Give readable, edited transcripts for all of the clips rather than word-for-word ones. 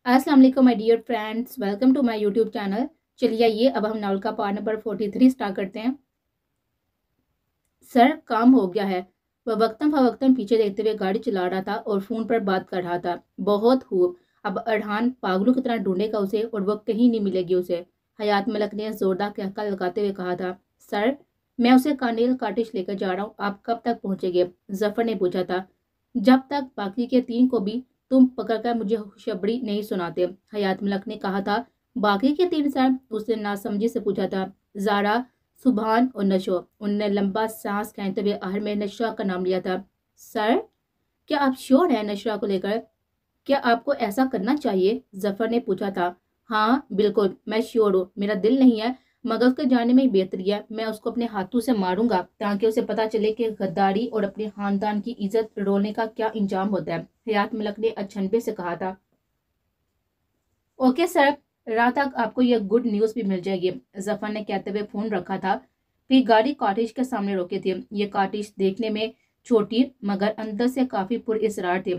अस्सलाम वालेकुम my dear friends, welcome to my YouTube channel. चलिए आइए अब हम नावल का पार्ट नंबर 43 स्टार्ट करते हैं। सर, काम हो गया है। वह वक्तन फवक्तन पीछे देखते हुए गाड़ी चला रहा था और फोन पर बात कर रहा था। बहुत खूब। अब अरहान पागलों की तरह ढूंढेगा उसे और वह कहीं नहीं मिलेगी उसे। हयात मलक ने जोरदार कहका लगाते हुए कहा था, सर, मैं उसे कानेल काटिश लेकर जा रहा हूँ, आप कब तक पहुंचेंगे? जफर ने पूछा था। जब तक बाकी के 3 को भी तुम पकड़कर मुझे खुशखबरी नहीं सुनाते, हयात मलक ने कहा था। बाकी के 3 सर? उसने नासमझी से पूछा था। जारा, सुभान और नशो। उनने लंबा सांस खींचते हुए आहर में नशरा का नाम लिया था। सर, क्या आप श्योर हैं नशरा को लेकर? क्या आपको ऐसा करना चाहिए? जफर ने पूछा था। हाँ बिल्कुल, मैं श्योर हूँ। मेरा दिल नहीं है, मगर उसके जाने में ही बेहतरी है। मैं उसको अपने हाथों से मारूंगा ताकि उसे पता चले कि गद्दारी और अपने खानदान की इज्जत रोलने का क्या इंजाम होता है, हयात मलक ने अचंभे से कहा था। ओके सर, रात तक आपको यह गुड न्यूज़ भी मिल जाएगी, जफर ने कहते हुए फोन रखा था। फिर गाड़ी कॉटेज के सामने रोकी थी। ये कॉटेज देखने में छोटी मगर अंदर से काफी पुरअसरार थी।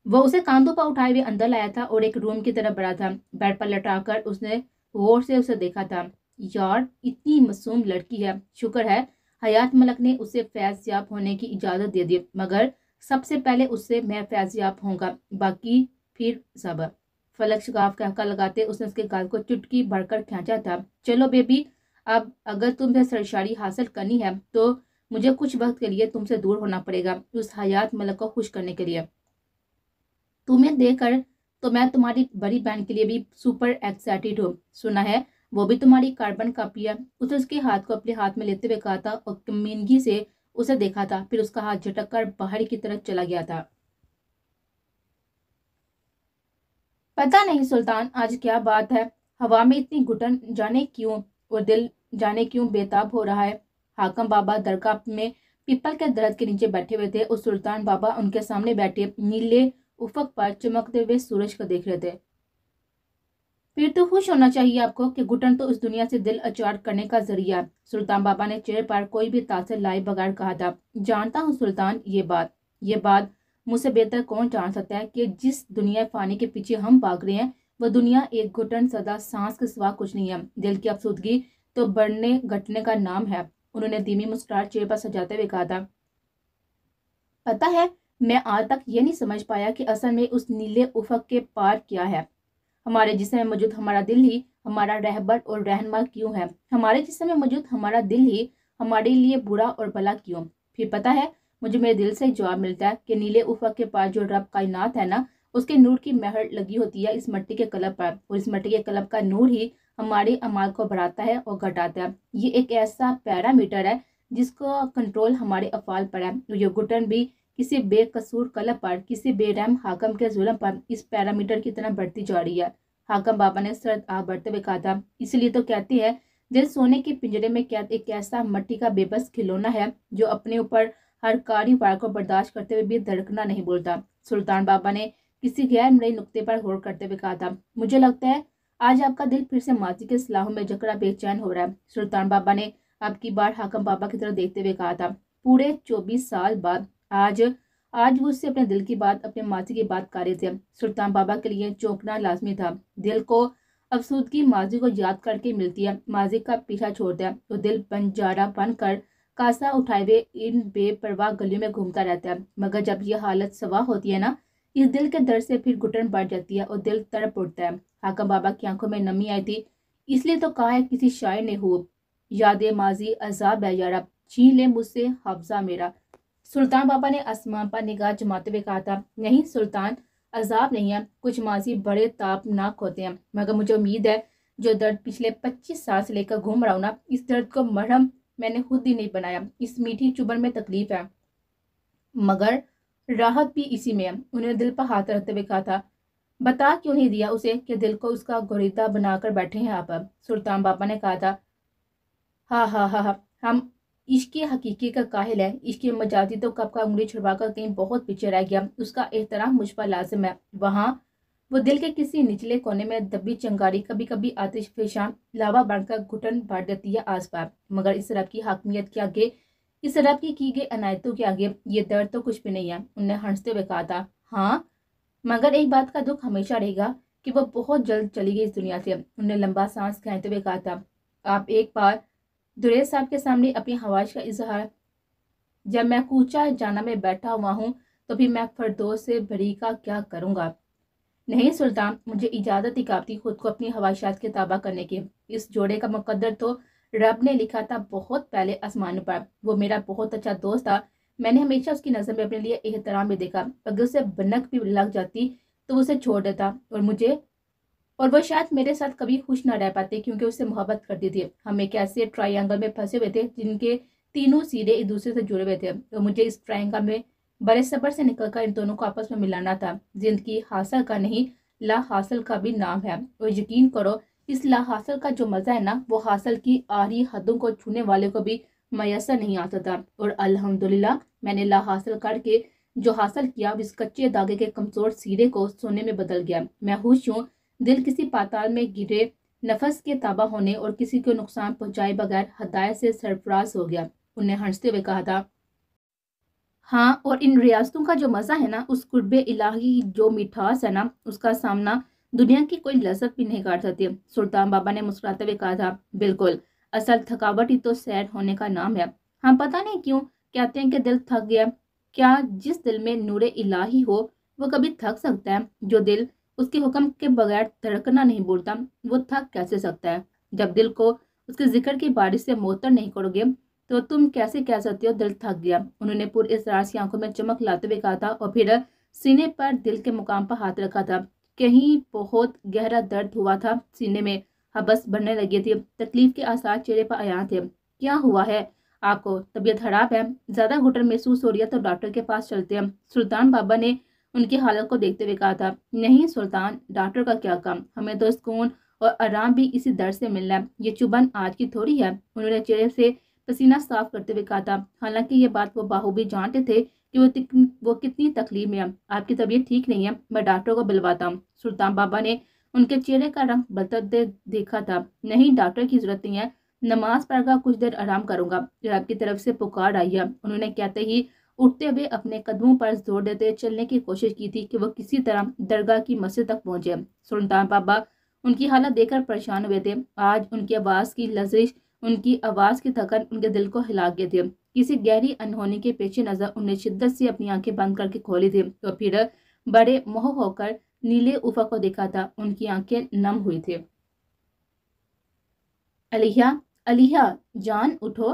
वो उसे कांधों पर उठाए हुए अंदर लाया था और एक रूम की तरफ बढ़ा था। बेड पर लटाकर उसने गौर से उसे देखा था। यार, इतनी मासूम लड़की है। शुक्र है हयात मलक ने उसे फैज़याब होने की इजाजत दे दी, मगर सबसे पहले उससे मैं फैज़याब होऊंगा, बाकी फिर सब। फलक शगाफ कहका लगाते उसने उसके गाल को चुटकी भरकर खींचा था। चलो बेबी, अब अगर तुम्हें सरशारी हासिल करनी है तो मुझे कुछ वक्त के लिए तुमसे दूर होना पड़ेगा, उस हयात मलक को खुश करने के लिए। तुम्हें देखकर तो मैं तुम्हारी बड़ी बहन के लिए भी सुपर एक्साइटेड हूँ। सुना है वो भी तुम्हारी कार्बन कॉपी है। उसने उसके हाथ को अपने हाथ में लेते हुए कहा था और कमीनगी से उसे देखा था। फिर उसका हाथ झटक कर बाहर की तरफ चला गया था। पता नहीं सुल्तान, आज क्या बात है। हवा में इतनी घुटन जाने क्यों, और दिल जाने क्यों बेताब हो रहा है। हाकम बाबा दरगाह में पीपल के दरख्त के नीचे बैठे हुए थे और सुल्तान बाबा उनके सामने बैठे नीले उफक पर चमकते हुए सूरज को देख रहे थे। फिर तो खुश होना चाहिए आपको कि घुटन तो इस दुनिया से दिल अचार करने का जरिया है, सुल्तान बाबा ने चेहरे पर कोई भी तासर लाए बगैर कहा था। जानता हूँ सुल्तान, ये बात मुझसे बेहतर कौन जान सकता है कि जिस दुनिया फानी के पीछे हम भाग रहे हैं वह दुनिया एक घुटन सदा सांस के सिवा कुछ नहीं है। दिल की अफसुदगी तो बढ़ने घटने का नाम है, उन्होंने धीमी मुस्कुराहट चेहरे पर सजाते हुए कहा था। पता है, मैं आज तक ये नहीं समझ पाया कि असल में उस नीले उफक के पार क्या है। हमारे जिस्म में मौजूद हमारा दिल ही हमारा रहबर और रहनुमा क्यों है? हमारे जिस्म में मौजूद हमारा दिल ही हमारे लिए बुरा और भला क्यों? फिर पता है, मुझे मेरे दिल से जवाब मिलता है कि नीले उफक के पार जो रब कायनात है ना, उसके नूर की महर लगी होती है इस मिट्टी के कलब पर, और इस मिट्टी के कलब का नूर ही हमारे अमाल को बढ़ाता है और घटाता है। ये एक ऐसा पैरामीटर है जिसको कंट्रोल हमारे अफाल पर है। ये घुटन भी किसी बेकसूर कलब पर, किसी बेरहम हाकम के जुल्म पर इस पैरामीटर की तरह बढ़ती जा रही है। हाकम बाबा ने सर आ बढ़ते हुए कहा था। इसलिए तो कहते हैं दिल सोने के पिंजरे में कैद एक ऐसा मट्टी का बेबस खिलौना है जो अपने ऊपर हर कारी वार को बर्दाश्त करते हुए भी धड़कना नहीं बोलता। सुल्तान बाबा ने किसी गैर नए नुक्ते पर गौर करते हुए कहा था। मुझे लगता है आज आपका दिल फिर से माजी के सलाहों में जकड़ा बेचैन हो रहा है। सुल्तान बाबा ने अब की बार हाकम बाबा की तरफ देखते हुए कहा था। पूरे 24 साल बाद आज आज वो उससे अपने दिल की बात, अपने माजी की बात कर रहे थे। सुल्तान बाबा के लिए चौंकना लाजमी था। दिल को अफसुदगी माजी को याद करके मिलती है, माजी का पीछा छोड़ता है तो दिल बंजारा बनकर कासा उठाए हुए इन बेपरवाह गलियों में घूमता रहता है। मगर जब यह हालत सवा होती है ना, इस दिल के दर्द से फिर घुटन बढ़ जाती है और दिल तड़प उठता है। हाकम बाबा की आंखों में नमी आई थी। इसलिए तो कहा है किसी शायर ने, हो याद माजी अजाब है यारा, छीन ले मुझसे हफ्जा मेरा। सुल्तान बाबा ने आसमान पर निगाह जमाते हुए कहा था। नहीं सुल्तान, अजाब नहीं है। कुछ माजी बड़े तापनाक होते हैं, मगर मुझे उम्मीद है जो दर्द पिछले 25 साल से लेकर घूम रहा हूं ना, इस दर्द को मरहम मैंने खुद ही नहीं बनाया। इस मीठी चुभन में तकलीफ है, मगर राहत भी इसी में है। उन्होंने दिल पर हाथ रखते हुए कहा था। बता क्यों नहीं दिया उसे कि दिल को उसका गोरीदा बनाकर बैठे हैं आप? सुल्तान बाबा ने कहा था। हाँ हाँ हाँ हाँ, हम इश्क हकीकी का काहिल है। इश्क मजाजी तो कब का उंगली छुड़वाकर कहीं बहुत पीछे रह गया। उसका एहतराम मुझ पर लाजिम है। वहाँ वो दिल के किसी निचले कोने में दबी चंगारी कभी कभी आतिश फेशान लावा बनकर घुटन भर देती है आस पार, मगर इस रब की हाकमियत के आगे, इस रब की गई अनायतों के आगे ये दर्द तो कुछ भी नहीं है। उन्हें हंसते हुए कहा था। हाँ, मगर एक बात का दुख हमेशा रहेगा कि वो बहुत जल्द चली गई इस दुनिया से। उन्होंने लंबा सांस खींचते हुए कहा था, आप एक बार दुरेश साहब के सामने अपनी ख्वाहिश का इजहार, जब मैं कूचा जाना में बैठा हुआ हूँ तो भी मैं फरदौस से भरी का क्या करूँगा। नहीं सुल्तान, मुझे इजाज़त दिखाती खुद को अपनी ख्वाहिशात के ताबा करने की। इस जोड़े का मुकद्दर तो रब ने लिखा था बहुत पहले आसमानों पर। वो मेरा बहुत अच्छा दोस्त था। मैंने हमेशा उसकी नज़र में अपने लिए एहतराम भी देखा। अगर उसे भनक भी लग जाती तो उसे छोड़ देता, और वो शायद मेरे साथ कभी खुश ना रह पाते, क्योंकि उससे मोहब्बत करती थी। हम एक ऐसे ट्रायंगल में फंसे हुए थे जिनके तीनों सिरे एक दूसरे से जुड़े हुए थे। तो मुझे इस ट्रायंगल में बड़े सब्र से निकलकर इन दोनों को आपस में मिलाना था। जिंदगी हासिल का नहीं, ला हासिल का भी नाम है। और यकीन करो, इस ला हासिल का जो मजा है ना, वो हासिल की आरी हदों को छूने वाले को भी मैसर नहीं आता था। और अल्हम्दुलिल्लाह, मैंने ला हासिल करके जो हासिल किया, इस कच्चे धागे के कमजोर सिरे को सोने में बदल गया। मैं खुश हूँ। दिल किसी पाताल में गिरे नफस के ताबा होने और किसी को नुकसान पहुंचाए बगैर हदायत से सरफराज हो गया। उन्हें हंसते हुए कहा था, हाँ, और इन रियासतों का जो मज़ा है ना, उस कुर्बे इलाही की जो मिठास है ना, उसका सामना दुनिया की कोई लज्जत भी नहीं कर सकती। सुल्तान बाबा ने मुस्कुराते हुए कहा था, बिल्कुल, असल थकावट ही तो सैर होने का नाम है। हम पता नहीं क्यों कहते हैं कि दिल थक गया। क्या जिस दिल में नूरे इलाही हो वो कभी थक सकता है? जो दिल उसके हुक्म के बगैर धड़कना नहीं बोलता, वो थक कैसे सकता है? जब दिल को उसके जिक्र की बारिश से मोहतर नहीं करोगे तो तुम कैसे कह सकते हो दिल थक गया। उन्होंने पूरी इसरार से आंखों में चमक लाते हुए कहा था, और फिर सीने पर दिल के मुकाम पर हाथ रखा था। कहीं बहुत गहरा दर्द हुआ था सीने में, हबस बढ़ने लगी थी, तकलीफ के आसार चेहरे पर आया थे। क्या हुआ है आपको? तबीयत खराब है? ज्यादा घुटन महसूस हो रही है तो डॉक्टर के पास चलते हैं, सुल्तान बाबा ने उनकी हालत को देखते हुए कहा था। नहीं सुल्तान, डॉक्टर का क्या काम, हमें तो सुकून और आराम भी इसी दर्द से मिलना है। ये चुभन आज की थोड़ी है। उन्होंने चेहरे से पसीना साफ करते हुए कहा था। हालांकि ये बात वो बाहूबी जानते थे कि वो कितनी तकलीफ में है। आपकी तबीयत ठीक नहीं है, मैं डॉक्टर को बुलवाता हूँ। सुल्तान बाबा ने उनके चेहरे का रंग बदलते देखा था। नहीं, डॉक्टर की जरूरत नहीं है, नमाज पढ़कर कुछ देर आराम करूंगा, फिर आपकी तरफ से पुकार आई है। उन्होंने कहते ही उठते हुए अपने कदमों पर जोर देते चलने की कोशिश की थी कि वो किसी तरह दरगाह की मस्जिद तक पहुंचे। सुल्तान बाबा उनकी हालत देखकर परेशान हुए थे। आज उनकी आवाज की लज़िश, उनकी आवाज की थकन उनके दिल को हिला गए थे। किसी गहरी अनहोनी के पेश नजर उन्हें शिद्दत से अपनी आंखें बंद करके खोली थी, तो फिर बड़े मोह होकर नीले उफक को देखा था। उनकी आंखें नम हुई थी। अलिया, अलिया, जान उठो,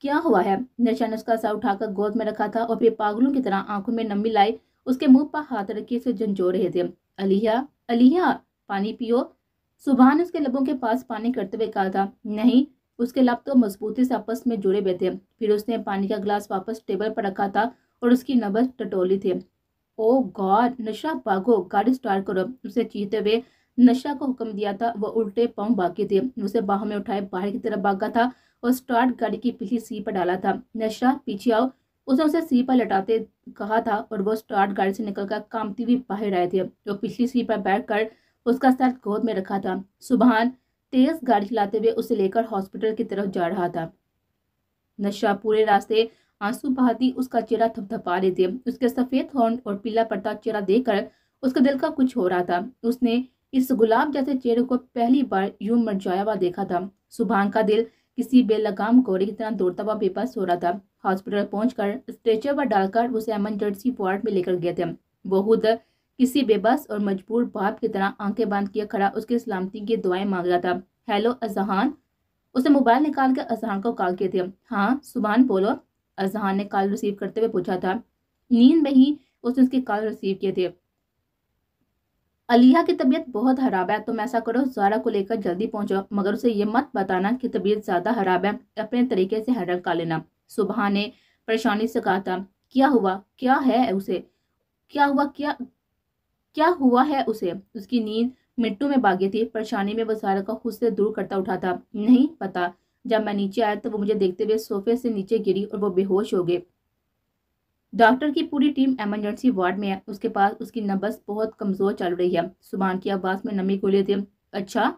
क्या हुआ है? नशा ने उसका सा उठाकर गोद में रखा था और फिर पागलों की तरह आंखों में नमी लाई उसके मुंह पर हाथ रखे से झंझोड़ रहे थे। अलिया, अलिया, पानी पियो। सुबहान उसके लबों के पास पानी करते हुए कहा था। नहीं, उसके लब तो मजबूती से आपस में जुड़े हुए थे। फिर उसने पानी का गिलास वापस टेबल पर रखा था और उसकी नब्ज टटोली थी। ओ गॉड, नशा भागो, गाड़ी स्टार्ट करो, उसे चीखते हुए नशा को हुक्म दिया था। वो उल्टे पांव बाकी थे, उसे बाहों में उठाए बाहर की तरफ भागा था और स्टार्ट गाड़ी की पिछली सीट पर डाला था। नशा, पीछे आओ, उसने उसे सीट पर लटाते कहा था और वो स्टार्ट गाड़ी से निकलकर कामती हुई बाहर आए थे। तो पिछली सीट पर बैठकर उसका सर गोद में रखा था। सुबहान तेज गाड़ी चलाते हुए उसे लेकर हॉस्पिटल की तरफ जा रहा था। नशा पूरे रास्ते आंसू बहाती उसका चेहरा थपथपा रहे थे। उसके सफेद होंठ और पीला पड़ता चेहरा देखकर उसके दिल का कुछ हो रहा था। उसने इस गुलाब जैसे चेहरे को पहली बार यूं मरझाया हुआ देखा था। सुभान का दिल किसी बेलगाम घोड़े की तरह दौड़ता हुआ बेबस हो रहा था। हॉस्पिटल पहुंचकर स्ट्रेचर पर डालकर उसे इमरजेंसी वार्ड में लेकर गए थे। वो खुद किसी बेबस और मजबूर बाप की तरह आंखें बंद किए खड़ा उसकी सलामती की दुआएं मांग रहा था। हेलो अजहान, उसने मोबाइल निकाल कर अजहान को कॉल किए थे। हाँ सुभान बोलो, अजहान ने कॉल रिसीव करते हुए पूछा था। नींद में ही उसने उसकी कॉल रिसीव किए थे। अलिया की तबीयत बहुत खराब है, तुम ऐसा करो ज़ारा को लेकर जल्दी पहुंचो, मगर उसे ये मत बताना कि तबीयत ज्यादा खराब है, अपने तरीके से हैंडल कर लेना। सुबह ने परेशानी से कहा था। क्या हुआ, क्या है उसे? क्या हुआ, क्या क्या हुआ है उसे? उसकी नींद मिनटों में भागी थी। परेशानी में वो ज़ारा को खुद से दूर करता उठा था। नहीं पता, जब मैं नीचे आया तो वो मुझे देखते हुए सोफे से नीचे गिरी और वो बेहोश हो गए। डॉक्टर की पूरी टीम इमरजेंसी वार्ड में है, उसके पास उसकी नब्ज बहुत कमजोर चल रही है। सुभान की आवाज में नमी घुली थी। अच्छा,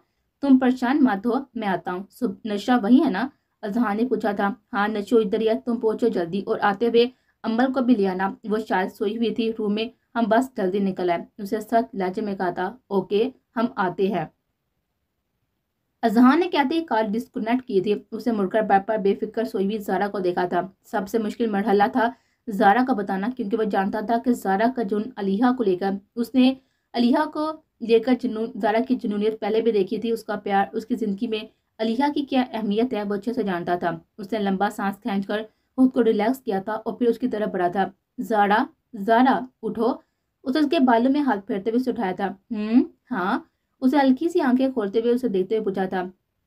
तुम परेशान मत हो, मैं आता हूँ। नशा वही है ना? अजहान ने पूछा था। हाँ नशो इधर ही है, तुम पहुंचो जल्दी, और आते हुए अम्बल को भी ले आना, वो शायद सोई हुई थी रूम में, हम बस जल्दी निकल आए। उसे सख्त लहजे में कहा था, ओके हम आते हैं। अजहान ने कहते ही कॉल डिस्कनेक्ट की थी। उसे मुड़कर बेड पर बेफिक्र सोई हुई ज़ारा को देखा था। सबसे मुश्किल मरहला था ज़ारा का बताना, क्योंकि वह जानता था कि ज़ारा का जुनून अलीहा को लेकर, उसने अलीहा को लेकर जुनून, ज़ारा की जुनूनियत पहले भी देखी थी। उसका प्यार, उसकी ज़िंदगी में अलीहा की क्या अहमियत है वो अच्छे से जानता था। उसने लंबा सांस खींचकर खुद को रिलैक्स किया था और फिर उसकी तरफ बढ़ा था। ज़ारा, ज़ारा उठो। उसे उसके बालों में हाथ फेरते हुए उसे उठाया था। हाँ। उसे हल्की सी आंखें खोलते हुए उसे देखते हुए पूछा था,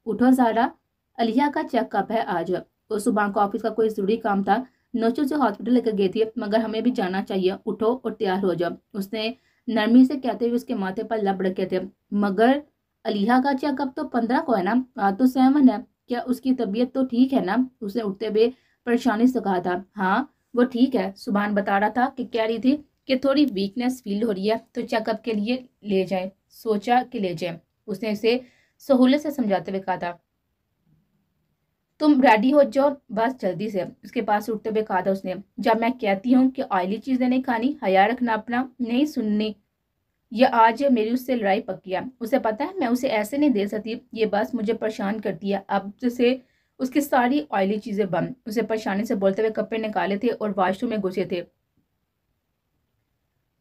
उठो ज़ारा, अलिया का चेकअप है आज। तो सुबह को ऑफिस का कोई जरूरी काम था, नोचो से हॉस्पिटल लेकर गई थी, मगर हमें भी जाना चाहिए, उठो और तैयार हो जाओ। उसने नरमी से कहते हुए उसके माथे पर लब रखे थे। मगर अलिया का चेकअप तो 15 को है ना, आज तो 7 है, क्या उसकी तबीयत तो ठीक है ना? उसने उठते हुए परेशानी से कहा था। हाँ वो ठीक है, सुभान बता रहा था कि कह रही थी कि थोड़ी वीकनेस फील हो रही है तो चेकअप के लिए ले जाए, सोचा कि ले जाए। उसने इसे सहूलियत से समझाते हुए कहा था, तुम रेडी हो जाओ बस जल्दी से। उसके पास उठते हुए कहा था उसने, जब मैं कहती हूँ कि ऑयली चीजें नहीं खानी, हया रखना अपना, नहीं सुननी। ये आज मेरी उससे लड़ाई पक्की है। उसे पता है मैं उसे ऐसे नहीं दे सकती, ये बस मुझे परेशान करती है। अब से उसकी सारी ऑयली चीजें बंद। उसे परेशानी से बोलते हुए कपड़े निकाले थे और वॉशरूम में घुसे थे।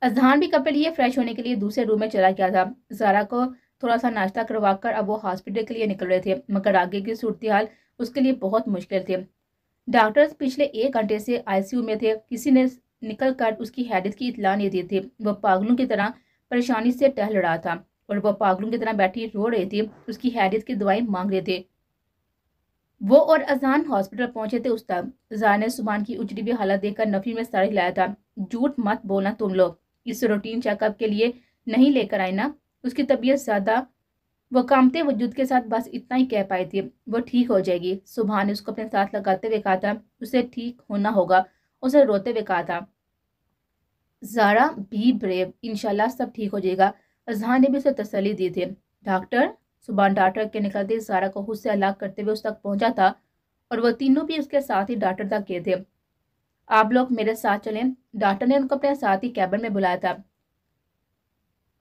अजहान भी कपड़े लिए फ्रेश होने के लिए दूसरे रूम में चला गया था। ज़ारा को थोड़ा सा नाश्ता करवाकर अब वो हॉस्पिटल के लिए निकल रहे थे, मगर आगे की सूरत हाल उसके लिए बहुत मुश्किल थी। डॉक्टर्स पिछले 1 घंटे से आईसीयू में थे। किसी ने निकल कर उसकी हैरत की इतला नहीं दी थी। वह पागलों की तरह परेशानी से टहल रहा था और वह पागलों की तरह बैठी रो रही थी। उसकी हैरत की दवाई मांग रहे थे। वो और अजान हॉस्पिटल पहुंचे थे उस तक। ज़ारा ने सुभान की उजड़ी हुई हालत देखकर नफी में सर हिलाया था। झूठ मत बोलना तुम लोग, इस रूटीन चेकअप के लिए नहीं लेकर आए ना। उसकी तबीयत ज़्यादा, वो कामते वजूद के साथ बस इतना ही कह पाई थी, वो ठीक हो जाएगी। सुभान ने उसको अपने साथ लगाते हुए कहा था, उसे ठीक होना होगा। उसे रोते हुए कहा था, ज़ारा बी ब्रेव, इंशाल्लाह सब ठीक हो जाएगा। अजहान ने भी उसे तसल्ली दी थी। डॉक्टर, सुभान डॉक्टर के निकलते ही ज़ारा को खुद से अलग करते हुए उस तक पहुंचा था और वह तीनों भी उसके साथ ही डॉक्टर तक गए थे। आप लोग मेरे साथ चलें। डॉक्टर ने उनको अपने साथ ही कैबिन में बुलाया था।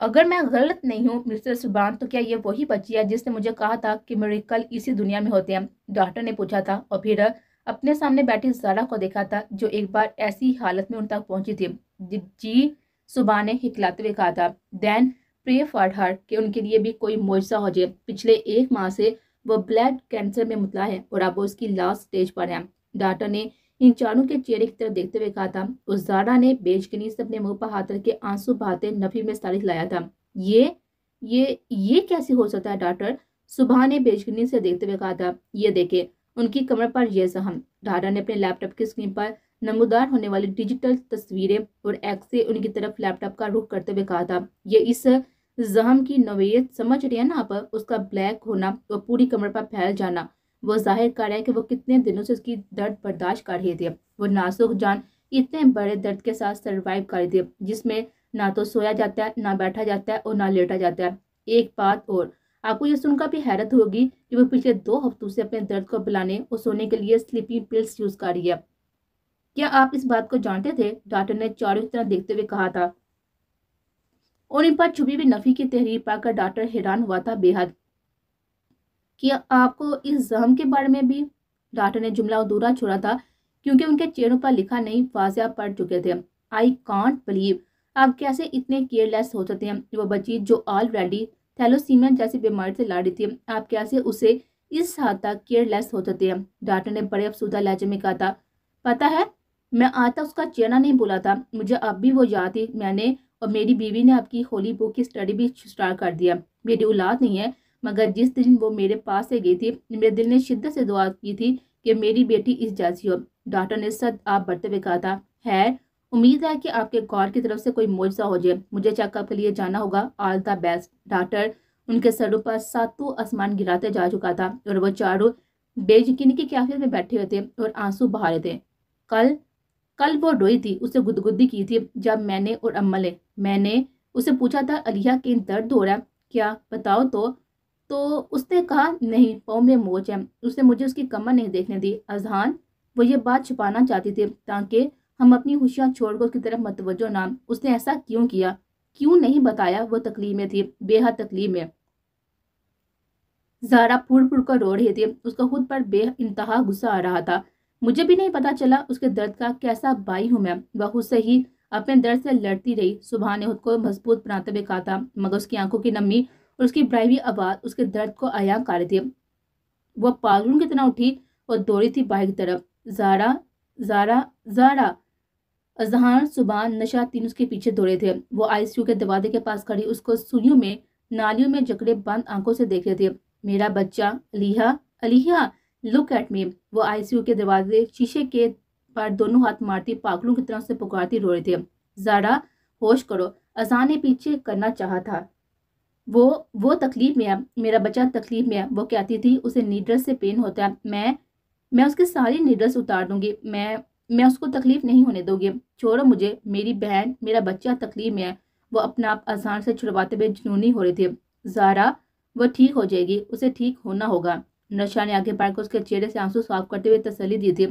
अगर मैं गलत नहीं हूँ मिस्टर सुबान, तो क्या ये वही बच्ची है जिसने मुझे कहा था कि मेरिकल इसी दुनिया में होते हैं? डॉक्टर ने पूछा था और फिर अपने सामने बैठी ज़ारा को देखा था जो एक बार ऐसी हालत में उन तक पहुंची थी। जी, सुबान ने हिकलाते हुए कहा था। देन प्रे फॉर हर, कि उनके लिए भी कोई मुआवजा हो जाए। पिछले 1 माह से वो ब्लड कैंसर में मुबतला है और अब वो उसकी लास्ट स्टेज पर है। डॉक्टर ने इन चारों के चेहरे की तरफ देखते हुए कहा था। उस ज़ारा ने बेचैनी से अपने मुंह पर हाथ रख के आंसू बहाते नफी में तारीख लाया था। ये कैसे हो सकता है डॉक्टर? सुबह ने बेचैनी से देखते हुए कहा था। ये देखे उनकी कमर पर यह जख्म। डॉक्टर ने अपने लैपटॉप की स्क्रीन पर नमूदार होने वाली डिजिटल तस्वीरें और एक्स से उनकी तरफ लैपटॉप का रुख करते हुए कहा था। ये इस जख्म की नोयत समझ रही है ना आप? उसका ब्लैक होना और पूरी कमर पर फैल जाना वो जाहिर कर रहा है कि वो कितने दिनों से उसकी दर्द बर्दाश्त कर रही थी। वो नाजुक जान इतने बड़े दर्द के साथ सर्वाइव कर रही थी, जिसमें ना तो सोया जाता है, ना बैठा जाता है और ना लेटा जाता है। एक बात और, आपको ये सुनकर भी हैरत होगी कि वो पिछले 2 हफ्तों से अपने दर्द को बुलाने और सोने के लिए स्लीपिंग पिल्स यूज कर रही है। क्या आप इस बात को जानते थे? डॉक्टर ने चारों की तरफ देखते हुए कहा था और इन पर छुपी हुई नफी की तहरीर पाकर डॉक्टर हैरान हुआ था बेहद। कि आपको इस जख्म के बारे में भी? डॉक्टर ने जुमला अधूरा छोड़ा था क्योंकि उनके चेहरों पर लिखा नहीं वाज़िया पड़ चुके थे। आई कांट बिलीव, आप कैसे इतने केयरलेस हो सकते हैं? वो बच्ची जो ऑलरेडी थैलोसीमिया जैसी बीमारी से लड़ रही थी, आप कैसे उसे इस हद तक केयरलेस हो सकते हैं? डॉक्टर ने बड़े अफसुदा लहजे में कहा था। पता है, मैं आज तक उसका चेहरा नहीं भूला था। मुझे अब भी वो याद थी। मैंने और मेरी बीवी ने आपकी होली बुक की स्टडी भी स्टार्ट कर दिया। मेरी औलाद नहीं है, मगर जिस दिन वो मेरे पास से गई थी, मेरे दिल ने शिद्दत से दुआ की थी कि मेरी बेटी इस जैसी हो। डॉक्टर ने सद आप बढ़ते हुए कहा था। है, उम्मीद है कि आपके गॉड की तरफ से कोई मुआवजा हो जाए। मुझे चेकअप के लिए जाना होगा। All the best. डॉक्टर उनके सरों पर सातों आसमान गिराते जा चुका था और वो चारों बेयकीनी की कैफियत में बैठे हुए थे और आंसू बहा रहे थे। कल कल वो रोई थी, उसे गुदगुदी की थी जब मैंने और अम्मा ने मैंने उसे पूछा था अलिया के दर्द हो रहा है क्या, बताओ तो उसने कहा नहीं, पाँव में मोच है। उसने मुझे उसकी कमर नहीं देखने दी। अजहान, वो ये बात छुपाना चाहती थी ताकि ہم اپنی ہوشیاں چھوڑ کر اس کی طرف متوجہ نہ۔ اس نے ایسا کیوں کیا؟ کیوں نہیں بتایا؟ وہ تکلیف میں تھی، بے حد تکلیف میں۔ زہرا پھوڑ پھوڑ کر رو رہی تھی، اس کو خود پر بے انتہا غصہ آ رہا تھا۔ مجھے بھی نہیں پتا چلا اس کے درد کا کیسا بائی ہوں میں۔ وہ خود سے ہی اپنے درد سے لڑتی رہی۔ صبح نے خود کو مضبوط بناتے ہوئے کہا تھا، مگر اس کی آنکھوں کی نمی اور اس کی بڑھائی ہوئی آواز اس کے درد کو عیاں کر رہی تھی۔ وہ پاگلوں کی طرح اٹھی اور دوڑی تھی باہر کی طرف۔ زہرا، زہرا، زہرا! اذہان، سبحان، نشا تین اس کے پیچھے دوڑے تھے۔ وہ آئی سی یو کے دروازے کے پاس کھڑی اس کو سوئیوں میں، نالیوں میں جکڑے بند آنکھوں سے دیکھ رہے تھے۔ میرا بچہ، علیحہ، علیحہ، لک ایٹ می! وہ آئی سی یو کے دروازے شیشے کے پر دونوں ہاتھ مارتی پاگلوں کی طرح سے پکارتی رو رہے تھے۔ زہرا، ہوش کرو! اذہان نے پیچھے کرنا چاہا تھا۔ وہ تکلیف میں ہے، میرا بچہ تکلیف میں ہے۔ وہ کہتی تھی اسے نیڈل سے پین ہوتا ہے۔ میں اس کے ساری نیڈلز اتار دوں گی۔ میں اس کو تکلیف نہیں ہونے دوں گی۔ چھوڑو مجھے، میری بہن، میرا بچہ تکلیف میں ہے۔ وہ اپنا آپ اذہان سے چھڑواتے ہوئے جنونی ہو رہی تھی۔ زہرا، وہ ٹھیک ہو جائے گی، اسے ٹھیک ہونا ہوگا۔ نشا نے آگے بڑھ کر اس کے چہرے سے آنسو صاف کرتے ہوئے تسلی دی تھی۔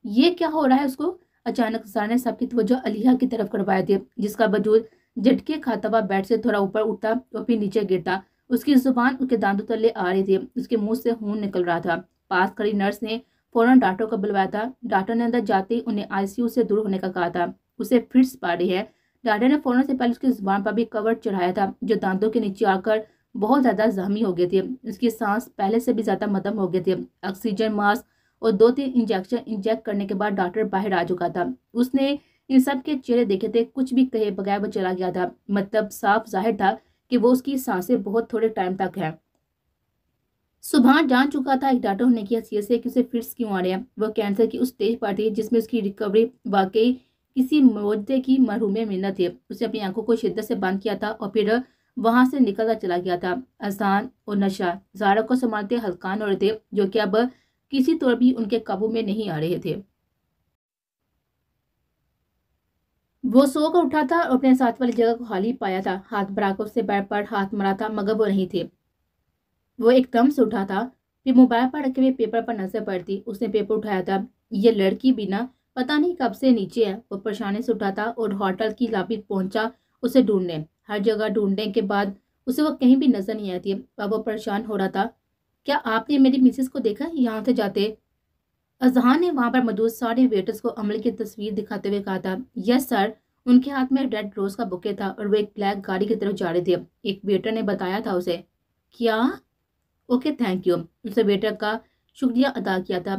یہ کیا ہو رہا ہے اس کو؟ اچانک زہرا نے سب کی توجہ علیحہ کی طرف کروائی تھی، جس کا وجود جھٹکے کھاتا ہوا بیڈ سے تھوڑا اوپر اٹھتا اور پھر نیچے گرتا۔ اس کی زبان اس کے دانتوں تلے آ رہی تھی، اس کے منہ سے خون نکل رہا تھا۔ پاس کھڑی نرس نے فوراً ڈاکٹر کو بلوایا تھا۔ ڈاکٹر نے اندر جاتے ہی انہیں آئی سی یو سے دور ہونے کا کہا تھا۔ اسے فٹس پا رہی ہے۔ ڈاکٹر نے فوراً سے پہلے اس کی زبان پر بھی کور چڑھایا تھا، جو دانتوں کے نیچے آ کر بہت زیادہ زخمی ہو گئی تھی۔ اس کی سانس پہلے سے بھی زیادہ مدھم ہو گئی تھی۔ آکسیجن ماسک اور 2-3 انجیکشن انجیکٹ کرنے کے بعد ڈاکٹر باہر آ چکا تھا۔ اس نے ان سب کے چہرے دیکھے تھے، کچھ بھی کہے بغیر وہ چلا گیا تھا۔ مطلب صاف ظاہر تھا کہ وہ اس کی سانسیں بہت تھوڑے ٹائم تک ہیں۔ سبحان جان چکا تھا ایک ڈاکٹر ہونے کی حیثیت سے کہ اسے فٹس کیوں آ رہے ہیں۔ وہ کینسر کی اس اسٹیج پر تھی جس میں اس کی ریکوری واقعی کسی معجزے کی مرہوم منت تھی۔ اسے اپنی آنکھوں کو شدت سے بند کیا تھا اور پھر وہاں سے نکلتا چلا گیا تھا۔ اذہان اور نشا زہرا کو سنبھالتے ہلکان ہو رہے تھے، جو کہ اب کسی طور بھی ان کے قابو میں نہیں آ رہے تھے۔ وہ سو کر اٹھا تھا اور اپنے ساتھ والی جگہ کو خالی پایا تھا۔ ہاتھ بڑھا کر اسے بیڈ پر ہاتھ مارا تھا، مگر وہ نہیں تھے۔ وہ ایک دم سے اٹھا تھا، پھر موبائل پر رکھے ہوئے پیپر پر نظر پڑتی۔ اس نے پیپر اٹھایا تھا۔ یہ لڑکی بھی نہ پتہ نہیں کب سے نیچے ہے۔ وہ پریشانی سے اٹھا تھا اور ہوٹل کی لابی پہنچا اسے ڈھونڈنے۔ ہر جگہ ڈھونڈنے کے بعد اسے وہ کہیں بھی نظر نہیں آتی۔ اب وہ پریشان ہو رہا تھا۔ کیا آپ نے میری مسز کو دیکھا یہاں سے جاتے؟ اذہان نے وہاں پر موجود سارے ویٹرز کو عملے کی تصویر دکھاتے ہوئے کہا تھا۔ یس سر! ان کے ہاتھ میں ریڈ روز کا بکے تھا اور وہ ایک بلیک گاڑی کی طرف جا رہے تھے۔ ایک ویٹر نے بتایا تھا اسے۔ کیا؟ Okay thank you. اسے ویٹر کا شکریہ ادا کیا تھا۔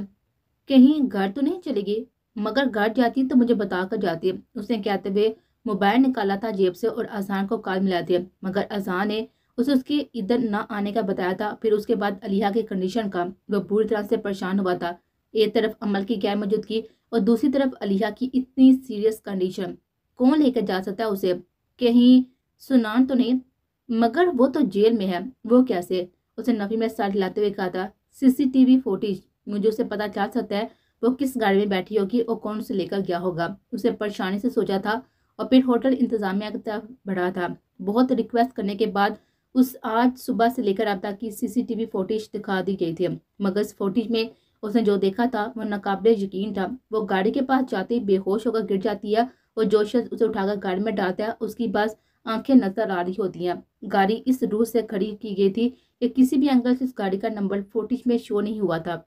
کہیں گھر تو نہیں چلے گی؟ مگر گھر جاتی تو مجھے بتا کر جاتی۔ اس نے کہتے ہوئے موبائل نکالا تھا جیب سے اور اذہان کو کال ملایا تھے، مگر اذہان نے اسے اس کے ادھر نہ آنے کا بتایا تھا۔ پھر اس کے بعد علیحہ کی کنڈیشن کا وہ بری طرح سے پریشان ہوا تھا۔ ایک طرف عمل کی غیر موجودگی اور دوسری طرف علیحہ کی اتنی سیریس کنڈیشن۔ کون لے کر جا سکتا ہے اسے؟ کہیں سنان تو نہیں؟ مگر وہ تو جیل میں ہے، وہ کیسے؟ اسے نفی میں سر ہلاتے ہوئے کہا تھا۔ CCTV فوٹیج، مجھے اسے پتا چل سکتا ہے وہ کس گاڑی میں بیٹھی ہوگی اور کون اسے لے کر گیا ہوگا۔ اسے پریشانی سے سوچا تھا اور پھر ہوٹل انتظامیہ کی طرف بڑھا تھا۔ بہت ریکویسٹ کرنے کے بعد اس آج صبح سے لے کر اب تک کی CCTV فوٹیج دکھا دی گئی تھی، مگر اس فوٹیج میں اس نے جو دیکھا تھا وہ ناقابل یقین تھا۔ وہ گاڑی کے پاس جاتے ہی بے ہوش ہو کر گر جاتی ہے اور جو شخص اسے اٹھا کر گاڑی میں ڈالتا ہے اس کی بس آنکھیں نظر آ رہی ہوتی ہیں۔ گاڑی اس روح سے کھڑی کی گئی تھی کہ کسی بھی اینگل سے اس گاڑی کا نمبر فوٹیج میں شو نہیں ہوا تھا۔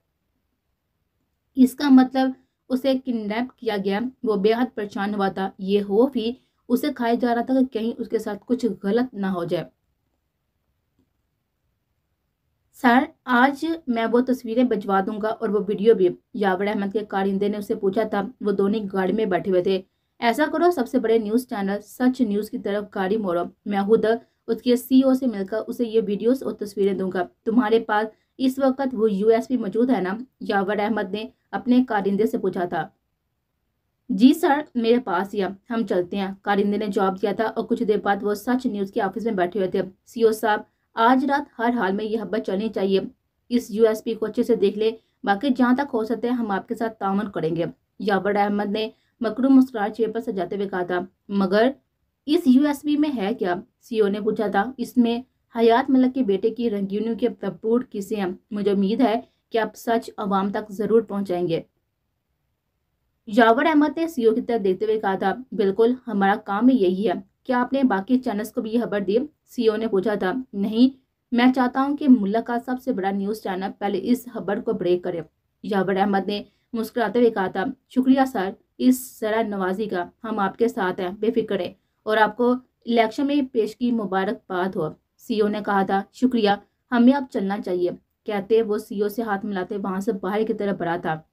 اس کا مطلب اسے کڈنیپ کیا گیا۔ وہ بے حد پریشان ہوا تھا۔ یہ خوف ہی اسے کھائے جا رہا تھا کہ کہیں اس کے ساتھ کچھ غلط نہ ہو جائے۔ سر، آج میں وہ تصویریں بھجوا دوں گا اور وہ ویڈیو بھی۔ یاور احمد کے کارندے نے اسے پوچھا تھا۔ وہ دونوں گاڑی میں بیٹھے ہوئے تھے۔ ایسا کرو، سب سے بڑے نیوز چینل سچ نیوز کی طرف گاڑی موڑو۔ میں خود اس کے CEO سے مل کر اسے یہ ویڈیوز اور تصویریں دوں گا۔ تمہارے پاس اس وقت وہ USB موجود ہے نا؟ یاور احمد نے اپنے کارندے سے پوچھا تھا۔ جی سر، میرے پاس ہی ہے، ہم چلتے ہیں، کارندے نے جواب دیا تھا اور کچھ دیر بعد وہ سچ نیوز کے آفس میں بیٹھے ہوئے تھے۔ CEO صاحب، آج رات ہر حال میں یہ خبر چلنی چاہیے۔ اس USB کو اچھے سے دیکھ لے، باقی جہاں تک ہو سکتے ہیں ہم آپ کے ساتھ تعاون کریں گے۔ یاور احمد نے مکرو مسکراہٹ چہرے پر سجاتے ہوئے کہا تھا۔ مگر اس USB میں ہے کیا؟ CEO نے پوچھا تھا۔ اس میں حیات ملک کے بیٹے کی رنگینیوں کے ثبوت کسے ہیں؟ مجھے امید ہے کہ آپ سچ عوام تک ضرور پہنچائیں گے۔ यावर अहमद ने सीईओ की तरफ देखते हुए कहा था, बिल्कुल हमारा काम ही यही है। क्या आपने बाकी चैनल्स को भी ये खबर दी? सीईओ ने पूछा था। नहीं, मैं चाहता हूँ कि मुल्क का सबसे बड़ा न्यूज़ चैनल पहले इस खबर को ब्रेक करे। यावर अहमद ने मुस्कुराते हुए कहा था, शुक्रिया सर, इस जरा नवाजी का, हम आपके साथ हैं, बेफिक्र है, और आपको इलेक्शन में पेशगी मुबारकबाद हो। सीईओ ने कहा था, शुक्रिया, हमें अब चलना चाहिए। कहते वो सीईओ से हाथ मिलाते वहां से बाहर की तरफ बढ़ा था।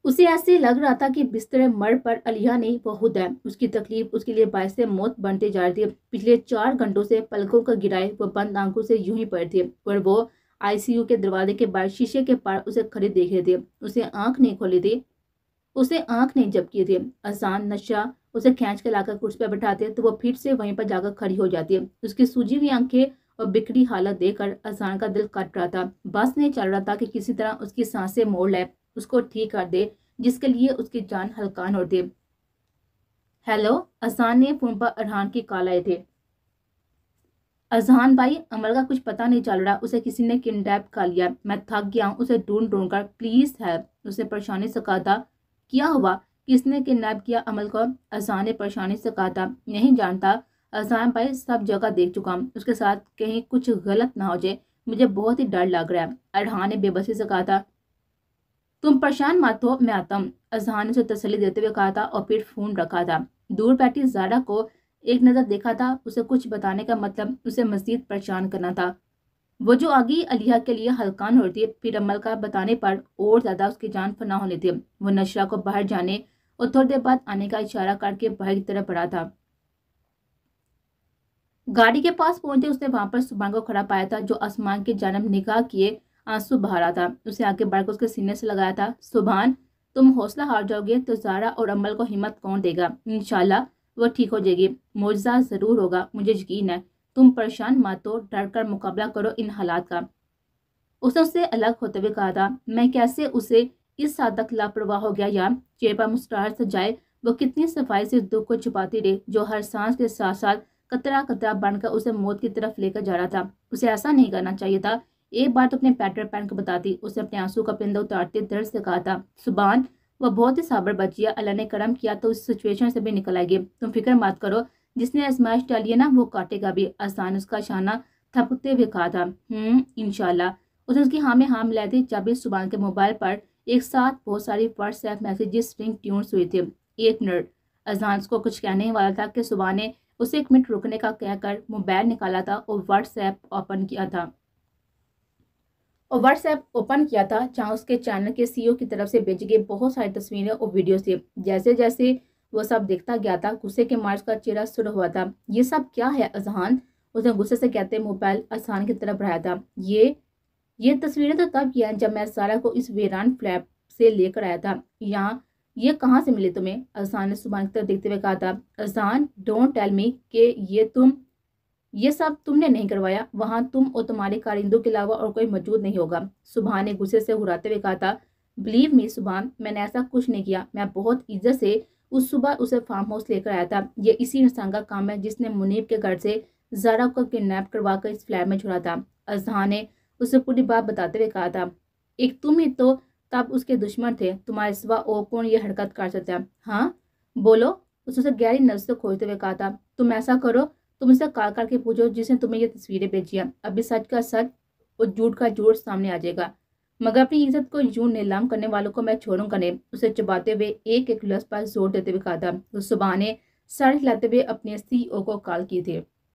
उसे ऐसे लग रहा था कि बिस्तर मर पर अलिया नहीं, वो खुद है। उसकी तकलीफ उसके लिए बायस मौत बनते जा रही थी। पिछले 4 घंटों से पलकों का गिराए वो बंद आंखों से यूं ही पड़े थे, और वो आईसीयू के दरवाजे के बाहर शीशे के पार उसे खड़े देख रहे थे। उसे आंख नहीं झपकी थी। आसान नशा उसे खींच के लाकर कुर्सी पर बैठाते तो वो फिर से वहीं पर जाकर खड़ी हो जाती। उसकी सूजी हुई आंखें और बिखरी हालत देखकर आसान का दिल कट रहा था। बस नहीं चल रहा था कि किसी तरह उसकी सांसें मोड़ ले, उसको ठीक कर दे, जिसके लिए उसकी जान हलकान होती। हेलो, अजहान ने फोन पर अरहान की कॉल आए थे। अजहान भाई, अमल का कुछ पता नहीं चल रहा, उसे किसी ने किडनैप कर लिया। मैं थक गया हूँ उसे ढूंढ ढूंढ कर, प्लीज हेल्प। उसे परेशानी से कहा था। क्या हुआ, किसने किडनैप किया अमल को? अजहान ने परेशानी से कहा था। नहीं जानता अजहान भाई, सब जगह देख चुका हूँ, उसके साथ कहीं कुछ गलत ना हो जाए, मुझे बहुत ही डर लग रहा है। अरहान ने बेबसी से कहा था। तुम परेशान मत हो, मैं आता हूँ, अजहान ने उसे तसल्ली देते हुए कहा था, और फिर फोन रखा था। दूर बैठी जारा को एक नजर देखा था। उसे कुछ बताने का मतलब उसे मजीद परेशान करना था। वो जो आगे अलिया के लिए हलकान हो रही थी, फिर अमल का बताने पर और ज्यादा उसकी जान फना होनी थी। वो नशरा को बाहर जाने और थोड़ी देर बाद आने का इशारा करके बाहर की तरफ बढ़ा था। गाड़ी के पास पहुंचते उसने वहां पर सुभान को खड़ा पाया था, जो आसमान की जानब निगाह किए आंसू बहा रहा था। उसे आगे बढ़कर उसके सीने से लगाया था। सुभान, तुम हौसला हार जाओगे तो जारा और अमल को हिम्मत कौन देगा? इंशाल्लाह वो ठीक हो जाएगी, मौजज़ा जरूर होगा, मुझे यकीन है। तुम परेशान मत हो, डर कर मुकाबला करो इन हालात का। उसने उससे अलग होते हुए कहा था। मैं कैसे उसे इस हद तक लापरवाह हो गया? या चेहरे पर मुस्कुराहट सजाए वो कितनी सफाई से दुख को छुपाती रही, जो हर सांस के साथ साथ कतरा कतरा बनकर उसे मौत की तरफ लेकर जा रहा था। उसे ऐसा नहीं करना चाहिए था। एक बार तो अपने पैटर पैन को बताती। उसे अपने आंसू का पिंदा उतारते दर्द से कहा था। सुभान, वह बहुत ही साबर बची है, अल्लाह ने करम किया तो इस सिचुएशन से भी निकल आएगी, तुम फिक्र मत करो। जिसने आजमाइश डाली है ना, वो काटेगा भी। आसान उसका शाना थपकते हुए कहा था। इंशाल्लाह। उसने उसकी हाँ में हाँ मिलाई थी। जब इस सुभान के मोबाइल पर एक साथ बहुत सारी व्हाट्सएप मैसेजेस रिंग ट्यून्स हुई थी। 1 मिनट। अजहान को कुछ कहने ही वाला था कि सुभान ने उसे 1 मिनट रुकने का कहकर मोबाइल निकाला था और व्हाट्सएप ओपन किया था, जहां उसके चैनल के सीईओ की तरफ से भेजी गई बहुत सारी तस्वीरें और वीडियो थी। जैसे जैसे वो सब देखता गया था, गुस्से के मार्च का चेहरा सुर हुआ था। ये सब क्या है अजहान? उसने गुस्से से कहते मोबाइल अजहान की तरफ बढ़ाया था। ये तस्वीरें तो तब किया जब मैं सारा को इस वीरान फ्लैट से लेकर आया था। यहाँ ये कहाँ से मिले तुम्हें? अजहान ने सुभान की तरफ देखते हुए कहा था। अजहान, डोंट टेल मी कि ये सब तुमने नहीं करवाया। वहां तुम और तुम्हारे कारिंदों के अलावा और कोई मौजूद नहीं होगा। सुभान ने गुस्से से हुराते हुए कहा था। बिलीव मी सुभान, मैंने ऐसा कुछ नहीं किया। मैं बहुत इज्जत से उस सुबह उसे फार्म हाउस लेकर आया था। ये इसी इंसान का काम है जिसने मुनीब के घर से जारा को किडनैप करवा कर इस फ्लैट में छोड़ा था। अजहान ने उसे पूरी बात बताते हुए कहा था। एक तुम ही तो तब उसके दुश्मन थे, तुम्हारे सिवा और कौन ये हरकत कर सकता है? हाँ बोलो, उसे गहरी नजर से खोजते हुए कहा था। तुम ऐसा करो, तुम उसे कॉल करके पूछो जिसने तुम्हें ये तस्वीरें भेजी है। अभी सच का सच और झूठ का झूठ सामने आ जाएगा, मगर अपनी इज्जत को यूं नीलाम करने वालों को मैं छोड़ूंगा नहीं। उसे चबाते हुए एक एक लफ्ज पर जोर देते हुए कहा था। तो सुबह ने सर हिलाते हुए अपने सीईओ को कॉल की थी।